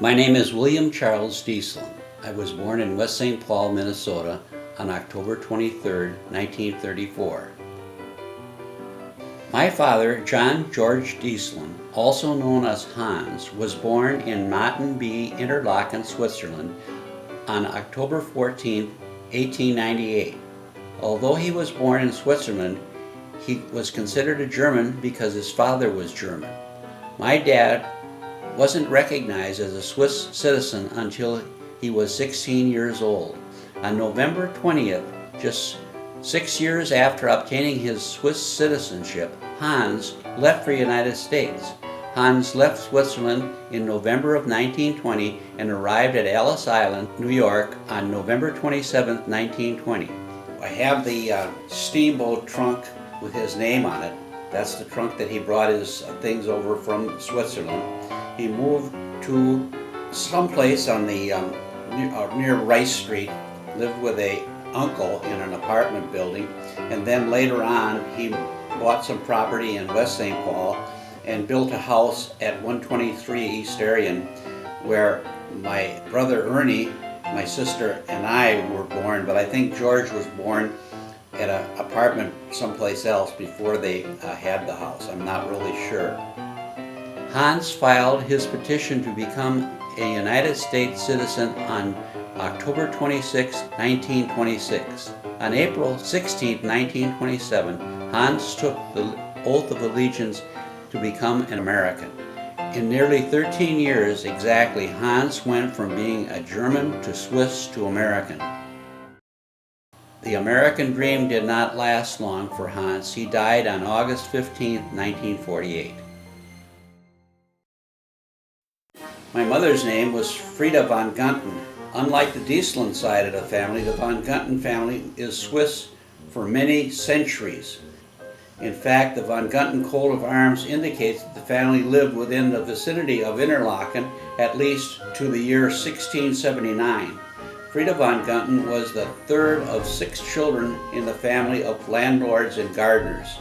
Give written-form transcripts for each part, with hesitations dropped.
My name is William Charles Diesslin. I was born in West St. Paul, Minnesota on October 23, 1934. My father, John George Diesslin, also known as Hans, was born in Mattenby, Interlaken, Switzerland on October 14, 1898. Although he was born in Switzerland, he was considered a German because his father was German. My dad wasn't recognized as a Swiss citizen until he was 16 years old. On November 20th, just 6 years after obtaining his Swiss citizenship, Hans left for the United States. Hans left Switzerland in November of 1920 and arrived at Ellis Island, New York on November 27, 1920. I have the steamboat trunk with his name on it. That's the trunk that he brought his things over from Switzerland. He moved to someplace on the near Rice Street, lived with an uncle in an apartment building, and then later on he bought some property in West St. Paul and built a house at 123 East Arion, where my brother Ernie, my sister, and I were born, but I think George was born at an apartment someplace else before they had the house. I'm not really sure. Hans filed his petition to become a United States citizen on October 26, 1926. On April 16, 1927, Hans took the oath of allegiance to become an American. In nearly 13 years exactly, Hans went from being a German to Swiss to American. The American dream did not last long for Hans. He died on August 15, 1948. My mother's name was Frieda von Gunten. Unlike the Diesslin side of the family, the von Gunten family is Swiss for many centuries. In fact, the von Gunten coat of arms indicates that the family lived within the vicinity of Interlaken at least to the year 1679. Frieda von Gunten was the third of 6 children in the family of landlords and gardeners.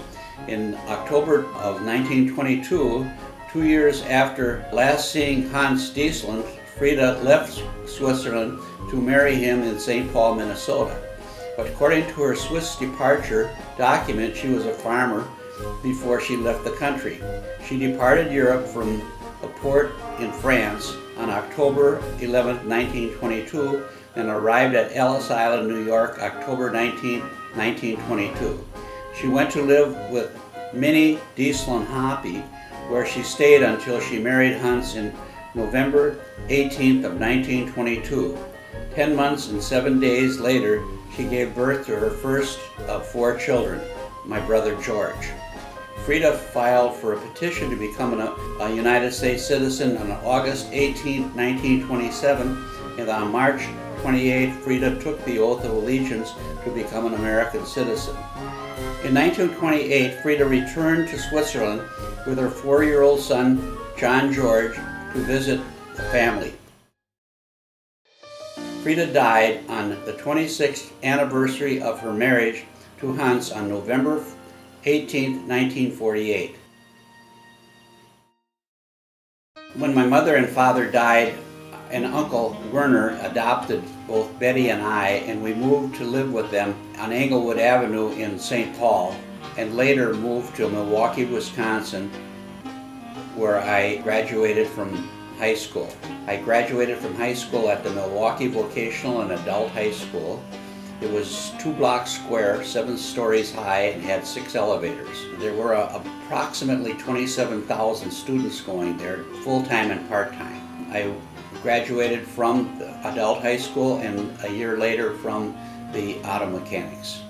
In October of 1922, 2 years after last seeing Hans Diesslin, Frieda left Switzerland to marry him in St. Paul, Minnesota. But according to her Swiss departure document, she was a farmer before she left the country. She departed Europe from a port in France on October 11, 1922, and arrived at Ellis Island, New York, October 19, 1922. She went to live with Minnie Diesslin Hoppe, where she stayed until she married Hans in November 18th of 1922. 10 months and 7 days later, she gave birth to her first of 4 children, my brother George. Frieda filed for a petition to become a United States citizen on August 18, 1927, and on March 28, Frieda took the oath of allegiance to become an American citizen. In 1928, Frieda returned to Switzerland with her 4-year-old son, John George, to visit the family. Frieda died on the 26th anniversary of her marriage to Hans on November 18, 1948. When my mother and father died, an uncle, Werner, adopted both Betty and I, and we moved to live with them on Englewood Avenue in St. Paul, and later moved to Milwaukee, Wisconsin, where I graduated from high school. I graduated from high school at the Milwaukee Vocational and Adult High School. It was 2 blocks square, 7 stories high, and had 6 elevators. There were approximately 27,000 students going there, full-time and part-time. I graduated from the adult high school and a year later from the auto mechanics.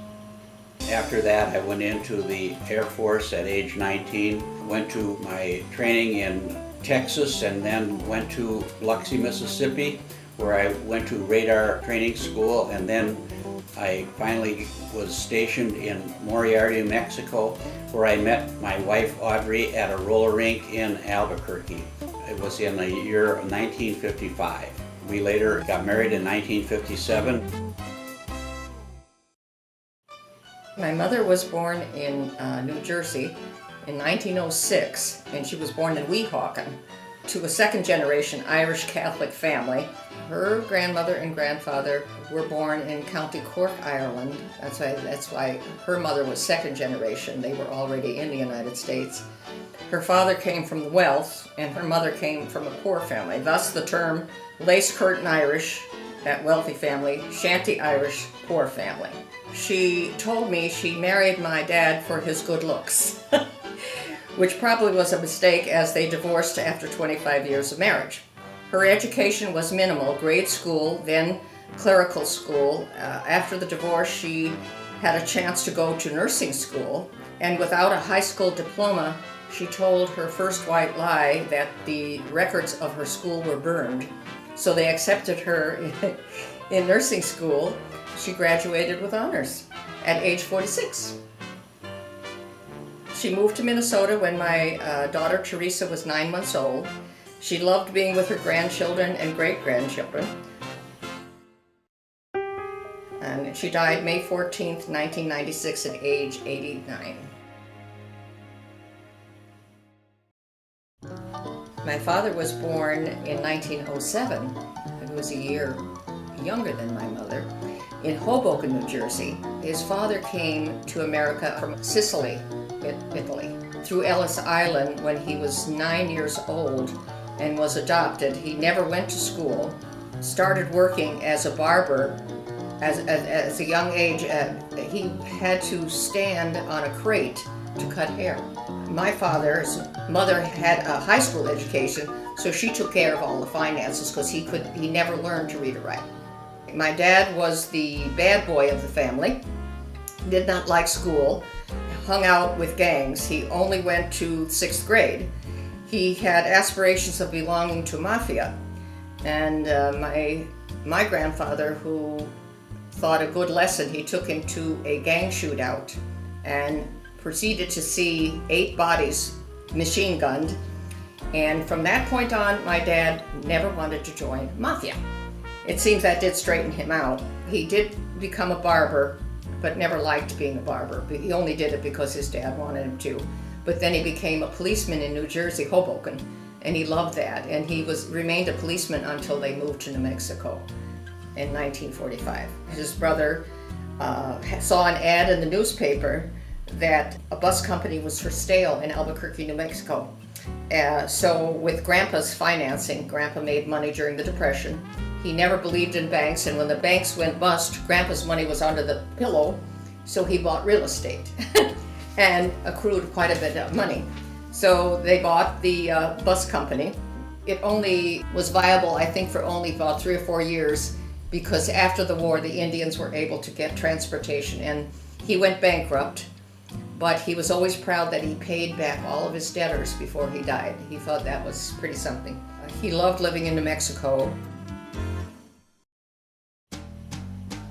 After that, I went into the Air Force at age 19, went to my training in Texas, and then went to Biloxi, Mississippi, where I went to radar training school, and then I finally was stationed in Moriarty, New Mexico, where I met my wife Audrey at a roller rink in Albuquerque. It was in the year of 1955. We later got married in 1957. My mother was born in New Jersey in 1906, and she was born in Weehawken. to a second generation Irish Catholic family. Her grandmother and grandfather were born in County Cork, Ireland. That's why her mother was second generation. They were already in the United States. Her father came from the wealth, and her mother came from a poor family. Thus the term lace curtain Irish, that wealthy family, shanty Irish, poor family. She told me she married my dad for his good looks, which probably was a mistake as they divorced after 25 years of marriage. Her education was minimal, grade school, then clerical school. After the divorce, she had a chance to go to nursing school, and without a high school diploma, she told her first white lie that the records of her school were burned. So they accepted her in nursing school. She graduated with honors at age 46. She moved to Minnesota when my daughter Teresa was 9 months old. She loved being with her grandchildren and great-grandchildren. And she died May 14th, 1996 at age 89. My father was born in 1907. He was a year younger than my mother, in Hoboken, New Jersey. His father came to America from Sicily, Italy, through Ellis Island when he was 9 years old and was adopted. He never went to school, started working as a barber as a young age. He had to stand on a crate to cut hair. My father's mother had a high school education, so she took care of all the finances because he never learned to read or write. My dad was the bad boy of the family, did not like school, hung out with gangs. He only went to 6th grade. He had aspirations of belonging to mafia, and my grandfather, who thought a good lesson, he took him to a gang shootout and proceeded to see 8 bodies machine gunned. And from that point on, my dad never wanted to join mafia. It seems that did straighten him out. He did become a barber, but never liked being a barber. He only did it because his dad wanted him to. But then he became a policeman in New Jersey, Hoboken, and he loved that. And he remained a policeman until they moved to New Mexico in 1945. His brother saw an ad in the newspaper that a bus company was for sale in Albuquerque, New Mexico. So with Grandpa's financing, Grandpa made money during the Depression. He never believed in banks, and when the banks went bust, Grandpa's money was under the pillow, so he bought real estate and accrued quite a bit of money. So they bought the bus company. It only was viable, I think, for only about 3 or 4 years, because after the war, the Indians were able to get transportation, and he went bankrupt. But he was always proud that he paid back all of his debtors before he died. He thought that was pretty something. He loved living in New Mexico.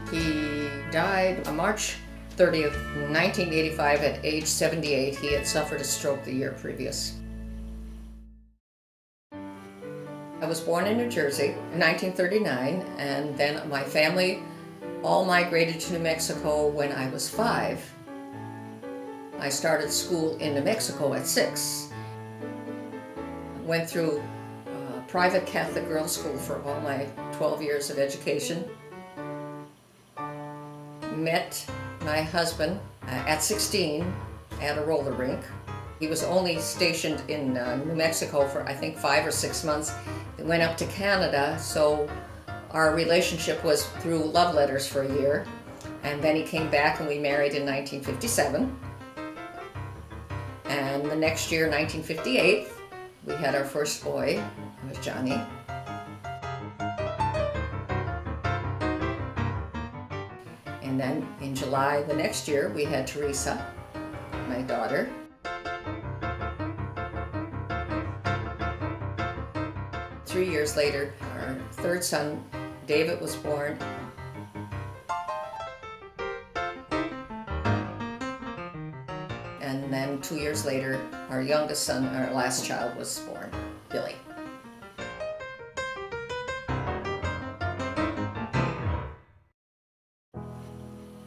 He died on March 30th, 1985 at age 78. He had suffered a stroke the year previous. I was born in New Jersey in 1939, and then my family all migrated to New Mexico when I was 5. I started school in New Mexico at 6. Went through private Catholic girls' school for all my 12 years of education. Met my husband at 16 at a roller rink. He was only stationed in New Mexico for I think 5 or 6 months. He went up to Canada, so our relationship was through love letters for a year. And then he came back and we married in 1957. And the next year, 1958, we had our first boy, it was Johnny. And then in July the next year, we had Teresa, my daughter. Three years later, our third son, David, was born. And then 2 years later, our youngest son, our last child, was born, Billy.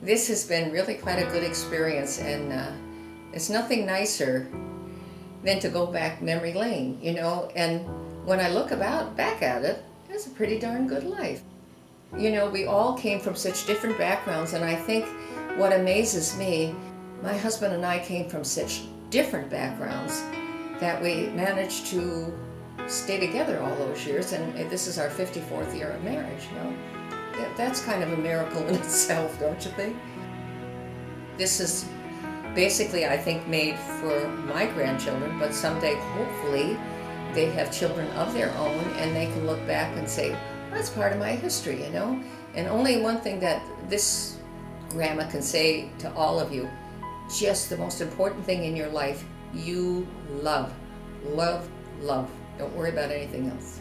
This has been really quite a good experience, and it's nothing nicer than to go back memory lane, you know, and when I look back at it, it's a pretty darn good life. You know, we all came from such different backgrounds, and I think what amazes me, my husband and I came from such different backgrounds that we managed to stay together all those years, and this is our 54th year of marriage, you know. That's kind of a miracle in itself, don't you think? This is basically, I think, made for my grandchildren, but someday, hopefully, they have children of their own, and they can look back and say, that's part of my history, you know? And only one thing that this grandma can say to all of you, just the most important thing in your life, you love. Love, love. Don't worry about anything else.